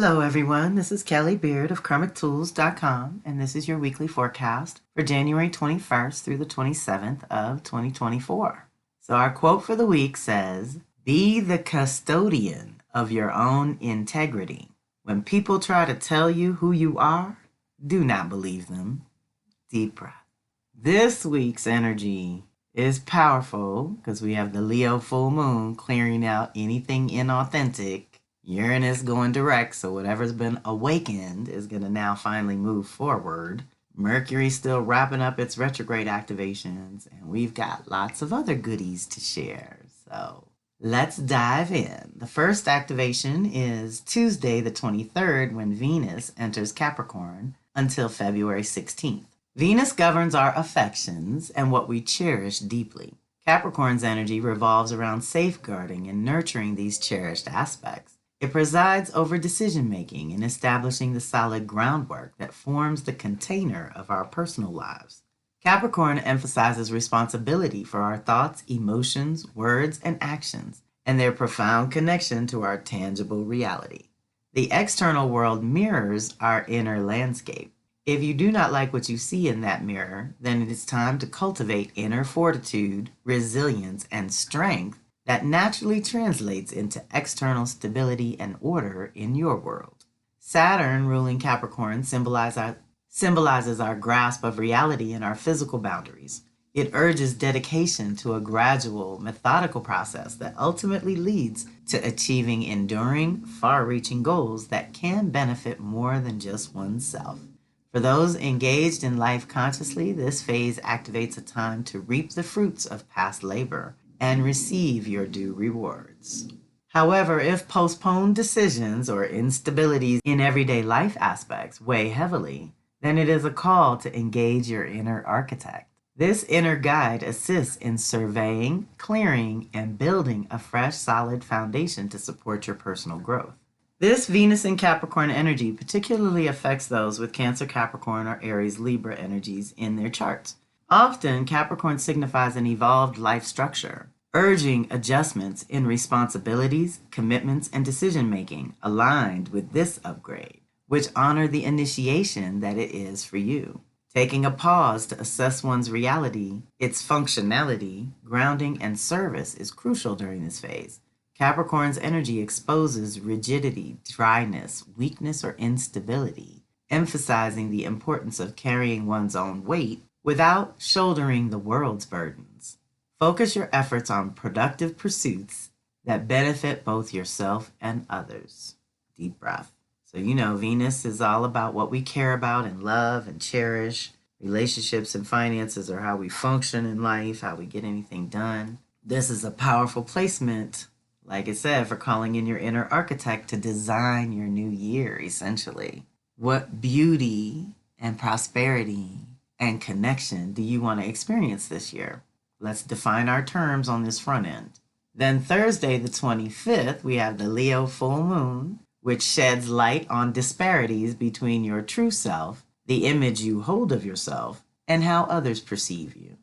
Hello everyone, this is Kelly Beard of KarmicTools.com, and this is your weekly forecast for January 21st through the 27th of 2024. So our quote for the week says, "Be the custodian of your own integrity. When people try to tell you who you are, do not believe them." Deep breath. This week's energy is powerful because we have the Leo full moon clearing out anything inauthentic. Uranus going direct, so whatever's been awakened is going to now finally move forward. Mercury still wrapping up its retrograde activations, and we've got lots of other goodies to share. So let's dive in. The first activation is Tuesday the 23rd when Venus enters Capricorn until February 16th. Venus governs our affections and what we cherish deeply. Capricorn's energy revolves around safeguarding and nurturing these cherished aspects. It presides over decision-making and establishing the solid groundwork that forms the container of our personal lives. Capricorn emphasizes responsibility for our thoughts, emotions, words, and actions, and their profound connection to our tangible reality. The external world mirrors our inner landscape. If you do not like what you see in that mirror, then it is time to cultivate inner fortitude, resilience, and strength that naturally translates into external stability and order in your world. Saturn, ruling Capricorn, symbolizes our grasp of reality and our physical boundaries. It urges dedication to a gradual, methodical process that ultimately leads to achieving enduring, far-reaching goals that can benefit more than just oneself. For those engaged in life consciously, this phase activates a time to reap the fruits of past labor and receive your due rewards. However, if postponed decisions or instabilities in everyday life aspects weigh heavily, then it is a call to engage your inner architect. This inner guide assists in surveying, clearing, and building a fresh, solid foundation to support your personal growth. This Venus and Capricorn energy particularly affects those with Cancer, Capricorn, or Aries, Libra energies in their charts. Often, Capricorn signifies an evolved life structure, urging adjustments in responsibilities, commitments, and decision-making aligned with this upgrade, which honor the initiation that it is for you. Taking a pause to assess one's reality, its functionality, grounding, and service is crucial during this phase. Capricorn's energy exposes rigidity, dryness, weakness, or instability, emphasizing the importance of carrying one's own weight without shouldering the world's burdens. Focus your efforts on productive pursuits that benefit both yourself and others. Deep breath. So Venus is all about what we care about and love and cherish. Relationships and finances are how we function in life, how we get anything done. This is a powerful placement, like I said, for calling in your inner architect to design your new year, essentially. What beauty and prosperity and connection do you want to experience this year? Let's define our terms on this front end. Then Thursday, the 25th, we have the Leo full moon, which sheds light on disparities between your true self, the image you hold of yourself, and how others perceive you.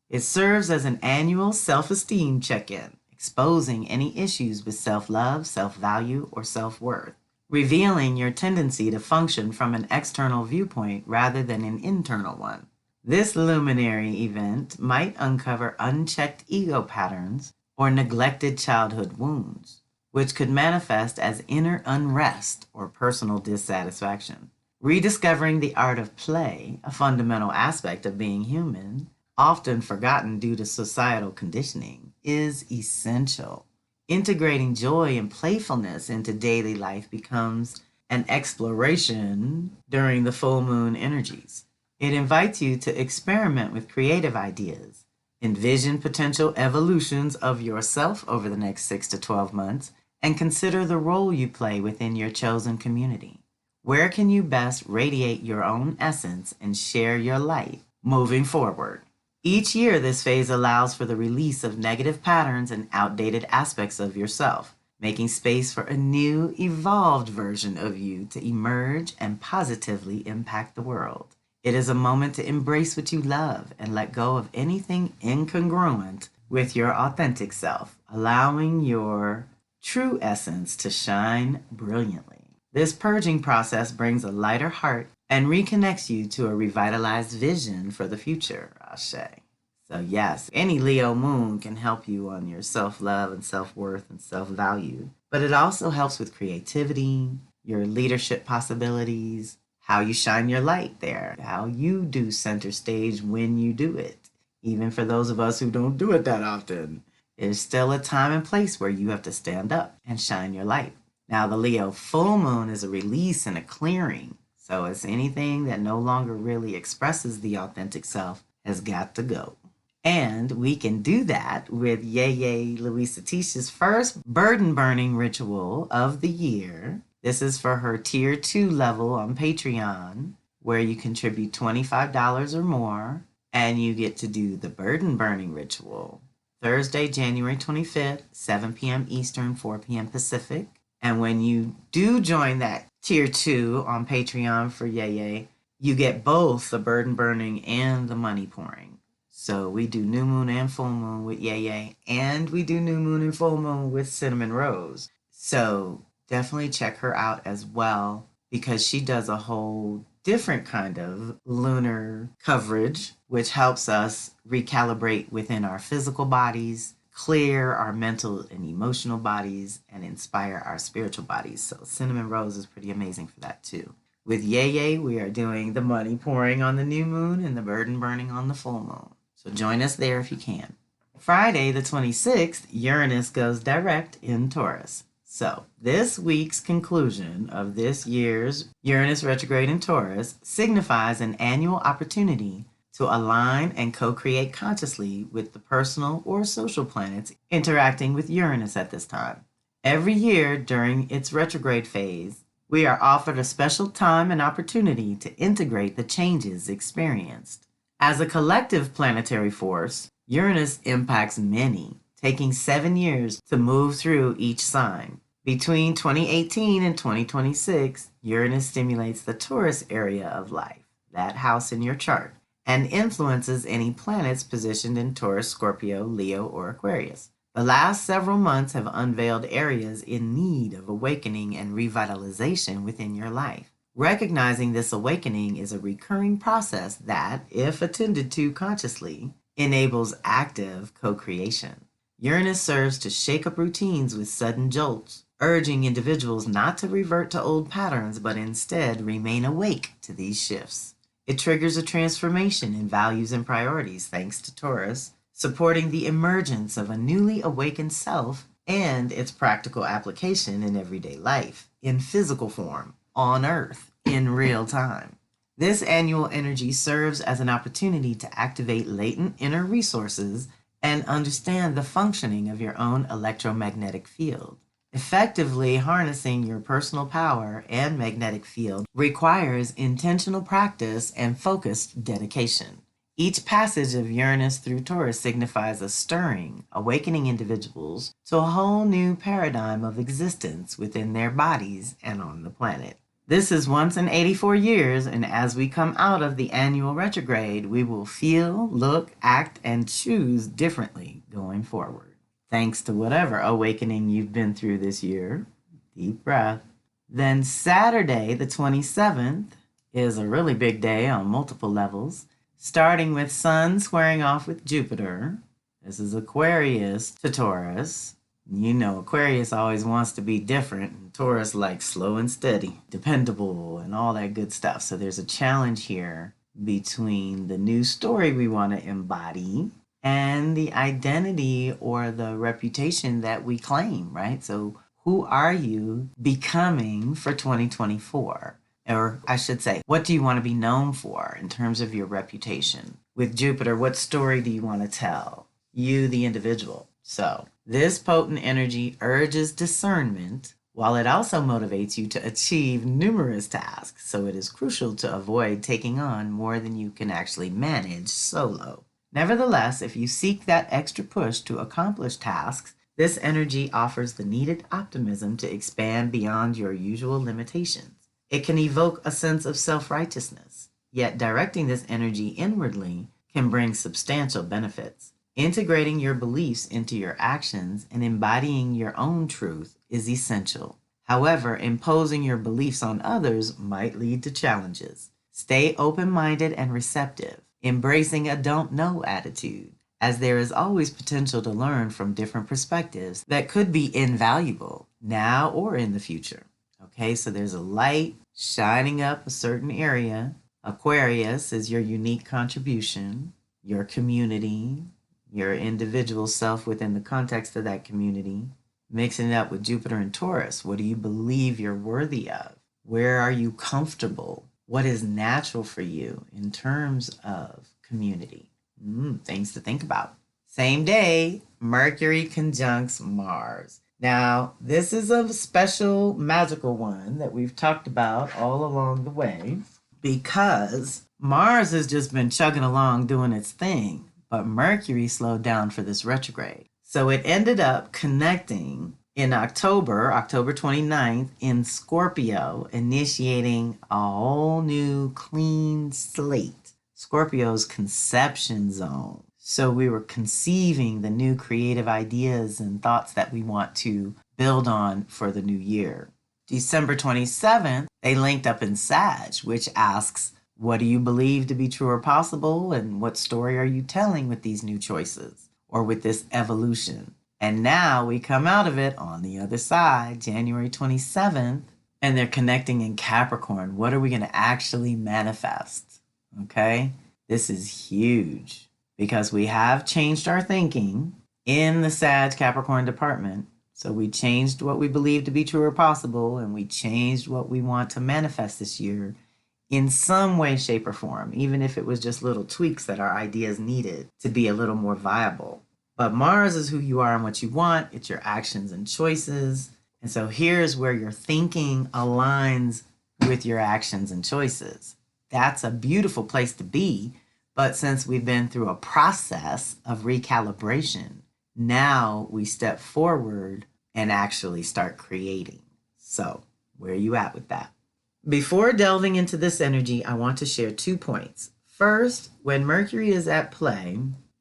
It serves as an annual self-esteem check-in, exposing any issues with self-love, self-value, or self-worth, revealing your tendency to function from an external viewpoint rather than an internal one. This luminary event might uncover unchecked ego patterns or neglected childhood wounds, which could manifest as inner unrest or personal dissatisfaction. Rediscovering the art of play, a fundamental aspect of being human, often forgotten due to societal conditioning, is essential. Integrating joy and playfulness into daily life becomes an exploration during the full moon energies. It invites you to experiment with creative ideas, envision potential evolutions of yourself over the next 6 to 12 months, and consider the role you play within your chosen community. Where can you best radiate your own essence and share your light moving forward? Each year, this phase allows for the release of negative patterns and outdated aspects of yourself, making space for a new, evolved version of you to emerge and positively impact the world. It is a moment to embrace what you love and let go of anything incongruent with your authentic self, allowing your true essence to shine brilliantly. This purging process brings a lighter heart and reconnects you to a revitalized vision for the future, Ashe. So yes, any Leo moon can help you on your self-love and self-worth and self-value, but it also helps with creativity, your leadership possibilities, how you shine your light there, how you do center stage when you do it. Even for those of us who don't do it that often, there's still a time and place where you have to stand up and shine your light. Now, the Leo full moon is a release and a clearing. So it's anything that no longer really expresses the authentic self has got to go. And we can do that with Yeye Louisa Tisha's first burden burning ritual of the year. This is for her tier 2 level on Patreon, where you contribute $25 or more, and you get to do the burden burning ritual Thursday, January 25th, 7 p.m. Eastern, 4 p.m. Pacific. And when you do join that tier 2 on Patreon for Yeye, you get both the burden burning and the money pouring. So we do new moon and full moon with Yeye, and we do new moon and full moon with Cinnamon Rose. So definitely check her out as well, because she does a whole different kind of lunar coverage, which helps us recalibrate within our physical bodies, clear our mental and emotional bodies, and inspire our spiritual bodies. So Cinnamon Rose is pretty amazing for that too. With Yeye, we are doing the money pouring on the new moon and the burden burning on the full moon. So join us there if you can. Friday, the 26th, Uranus goes direct in Taurus. So this week's conclusion of this year's Uranus retrograde in Taurus signifies an annual opportunity to align and co-create consciously with the personal or social planets interacting with Uranus at this time. Every year during its retrograde phase, we are offered a special time and opportunity to integrate the changes experienced. As a collective planetary force, Uranus impacts many, taking 7 years to move through each sign. Between 2018 and 2026, Uranus stimulates the Taurus area of life, that house in your chart, and influences any planets positioned in Taurus, Scorpio, Leo, or Aquarius. The last several months have unveiled areas in need of awakening and revitalization within your life. Recognizing this awakening is a recurring process that, if attended to consciously, enables active co-creation. Uranus serves to shake up routines with sudden jolts, urging individuals not to revert to old patterns but instead remain awake to these shifts. It triggers a transformation in values and priorities thanks to Taurus, supporting the emergence of a newly awakened self and its practical application in everyday life, in physical form, on Earth, in real time. This annual energy serves as an opportunity to activate latent inner resources and understand the functioning of your own electromagnetic field. Effectively harnessing your personal power and magnetic field requires intentional practice and focused dedication. Each passage of Uranus through Taurus signifies a stirring, awakening individuals to a whole new paradigm of existence within their bodies and on the planet. This is once in 84 years, and as we come out of the annual retrograde, we will feel, look, act, and choose differently going forward. Thanks to whatever awakening you've been through this year. Deep breath. Then Saturday, the 27th, is a really big day on multiple levels, starting with Sun squaring off with Jupiter. This is Aquarius to Taurus. You know, Aquarius always wants to be different, and Taurus likes slow and steady, dependable, and all that good stuff. So there's a challenge here between the new story we want to embody and the identity or the reputation that we claim, right? So who are you becoming for 2024? Or I should say, what do you want to be known for in terms of your reputation? With Jupiter, what story do you want to tell? You, the individual. So this potent energy urges discernment, while it also motivates you to achieve numerous tasks. So it is crucial to avoid taking on more than you can actually manage solo. Nevertheless, if you seek that extra push to accomplish tasks, this energy offers the needed optimism to expand beyond your usual limitations. It can evoke a sense of self-righteousness, yet directing this energy inwardly can bring substantial benefits. Integrating your beliefs into your actions and embodying your own truth is essential. However, imposing your beliefs on others might lead to challenges. Stay open-minded and receptive, embracing a don't know attitude, as there is always potential to learn from different perspectives that could be invaluable now or in the future. Okay, so there's a light shining up a certain area. Aquarius is your unique contribution, your community, your individual self within the context of that community. Mixing it up with Jupiter and Taurus, what do you believe you're worthy of? Where are you comfortable? What is natural for you in terms of community? Things to think about. Same day, Mercury conjuncts Mars. Now, this is a special magical one that we've talked about all along the way because Mars has just been chugging along doing its thing, but Mercury slowed down for this retrograde. So it ended up connecting in October 29th, in Scorpio, initiating a whole new clean slate. Scorpio's conception zone. So we were conceiving the new creative ideas and thoughts that we want to build on for the new year. December 27th, they linked up in Sag, which asks, what do you believe to be true or possible? And what story are you telling with these new choices or with this evolution? And now we come out of it on the other side, January 27th, and they're connecting in Capricorn. What are we going to actually manifest? Okay, this is huge because we have changed our thinking in the Sag Capricorn department. So we changed what we believe to be true or possible, and we changed what we want to manifest this year in some way, shape, or form, even if it was just little tweaks that our ideas needed to be a little more viable. But Mars is who you are and what you want. It's your actions and choices. And so here's where your thinking aligns with your actions and choices. That's a beautiful place to be. But since we've been through a process of recalibration, now we step forward and actually start creating. So where are you at with that? Before delving into this energy, I want to share 2 points. First, when Mercury is at play,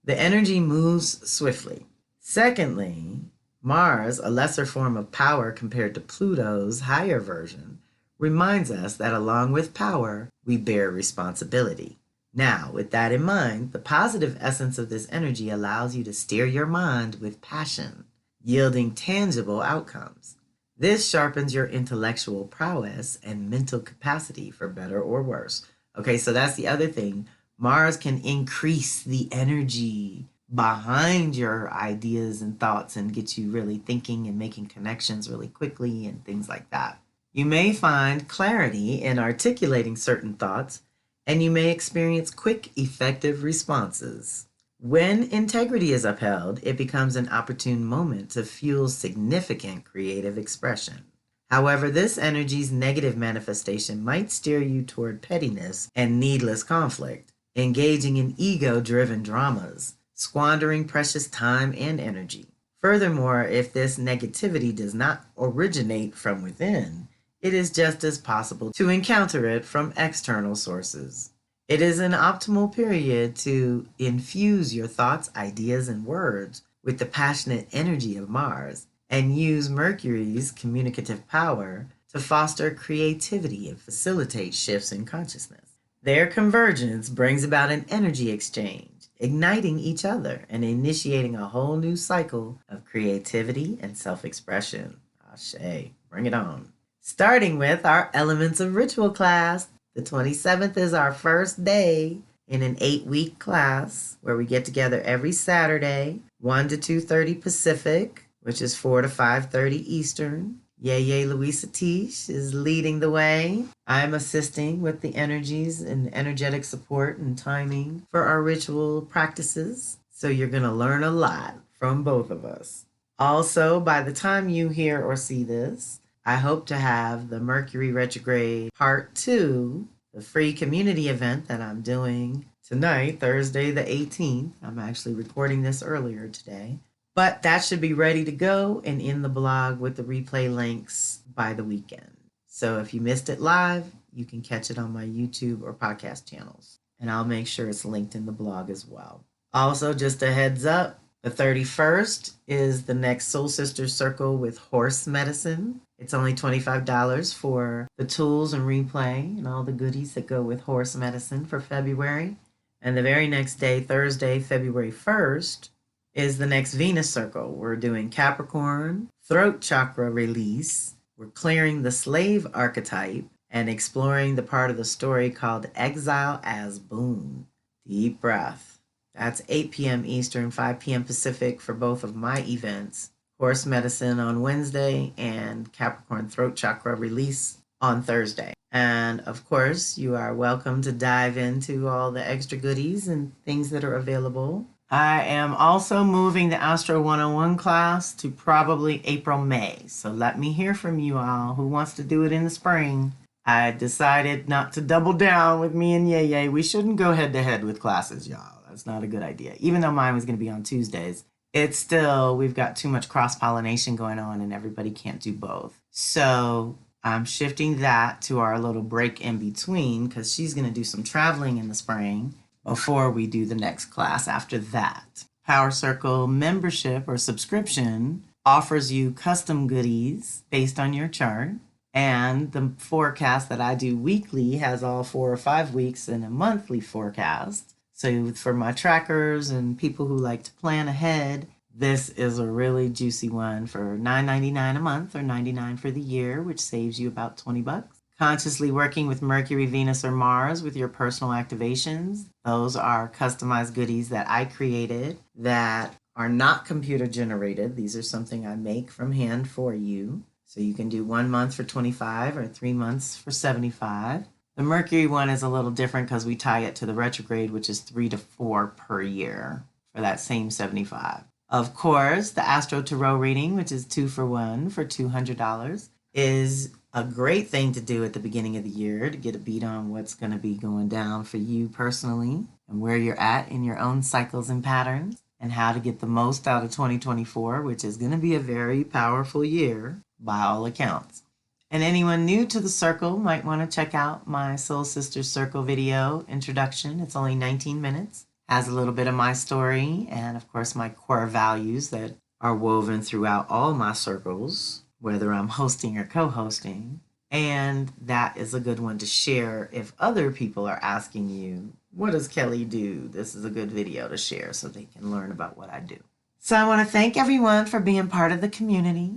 the energy moves swiftly. Secondly, Mars, a lesser form of power compared to Pluto's higher version, reminds us that along with power, we bear responsibility. Now, with that in mind, the positive essence of this energy allows you to steer your mind with passion, yielding tangible outcomes. This sharpens your intellectual prowess and mental capacity for better or worse. Okay, so that's the other thing. Mars can increase the energy behind your ideas and thoughts and get you really thinking and making connections really quickly and things like that. You may find clarity in articulating certain thoughts, and you may experience quick, effective responses. When integrity is upheld, it becomes an opportune moment to fuel significant creative expression. However, this energy's negative manifestation might steer you toward pettiness and needless conflict, engaging in ego-driven dramas, squandering precious time and energy. Furthermore, if this negativity does not originate from within, it is just as possible to encounter it from external sources. It is an optimal period to infuse your thoughts, ideas, and words with the passionate energy of Mars and use Mercury's communicative power to foster creativity and facilitate shifts in consciousness. Their convergence brings about an energy exchange, igniting each other and initiating a whole new cycle of creativity and self-expression. Ashe, bring it on. Starting with our Elements of Ritual class. The 27th is our first day in an 8-week class where we get together every Saturday, 1 to 2:30 Pacific, which is 4 to 5:30 Eastern. Yeye Louisa Tish is leading the way. I'm assisting with the energies and energetic support and timing for our ritual practices. So you're going to learn a lot from both of us. Also, by the time you hear or see this, I hope to have the Mercury retrograde part 2, the free community event that I'm doing tonight, Thursday the 18th. I'm actually recording this earlier today. But that should be ready to go and in the blog with the replay links by the weekend. So if you missed it live, you can catch it on my YouTube or podcast channels. And I'll make sure it's linked in the blog as well. Also, just a heads up, The 31st is the next Soul Sisters Circle with horse medicine. It's only $25 for the tools and replay and all the goodies that go with horse medicine for February. And the very next day, Thursday, February 1st, is the next Venus Circle. We're doing Capricorn, throat chakra release. We're clearing the slave archetype and exploring the part of the story called Exile as Boon. Deep breath. That's 8 p.m. Eastern, 5 p.m. Pacific for both of my events. Horse medicine on Wednesday and Capricorn throat chakra release on Thursday. And of course, you are welcome to dive into all the extra goodies and things that are available. I am also moving the Astro 101 class to probably April, May. So let me hear from you all who wants to do it in the spring. I decided not to double down with me and Yay. We shouldn't go head to head with classes, y'all. That's not a good idea. Even though mine was going to be on Tuesdays, it's still, we've got too much cross-pollination going on and everybody can't do both. So I'm shifting that to our little break in between because she's going to do some traveling in the spring before we do the next class after that. Power Circle membership or subscription offers you custom goodies based on your chart. And the forecast that I do weekly has all 4 or 5 weeks in a monthly forecast. So for my trackers and people who like to plan ahead, this is a really juicy one for $9.99 a month or $99 for the year, which saves you about $20. Consciously working with Mercury, Venus, or Mars with your personal activations. Those are customized goodies that I created that are not computer generated. These are something I make from hand for you. So you can do 1 month for $25 or 3 months for $75. The Mercury one is a little different because we tie it to the retrograde, which is 3 to 4 per year for that same $75. Of course, the Astro Tarot reading, which is 2 for 1 for $200, is a great thing to do at the beginning of the year to get a beat on what's going to be going down for you personally and where you're at in your own cycles and patterns and how to get the most out of 2024, which is going to be a very powerful year by all accounts. And anyone new to the circle might want to check out my Soul Sisters Circle video introduction. It's only 19 minutes, has a little bit of my story and of course my core values that are woven throughout all my circles, whether I'm hosting or co-hosting. And that is a good one to share if other people are asking you, what does Kelly do? This is a good video to share so they can learn about what I do. So I want to thank everyone for being part of the community.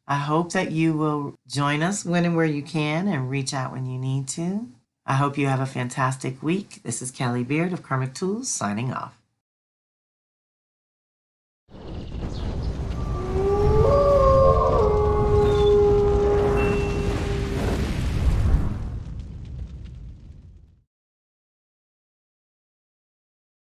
I hope that you will join us when and where you can and reach out when you need to. I hope you have a fantastic week. This is Kelly Beard of Karmic Tools signing off.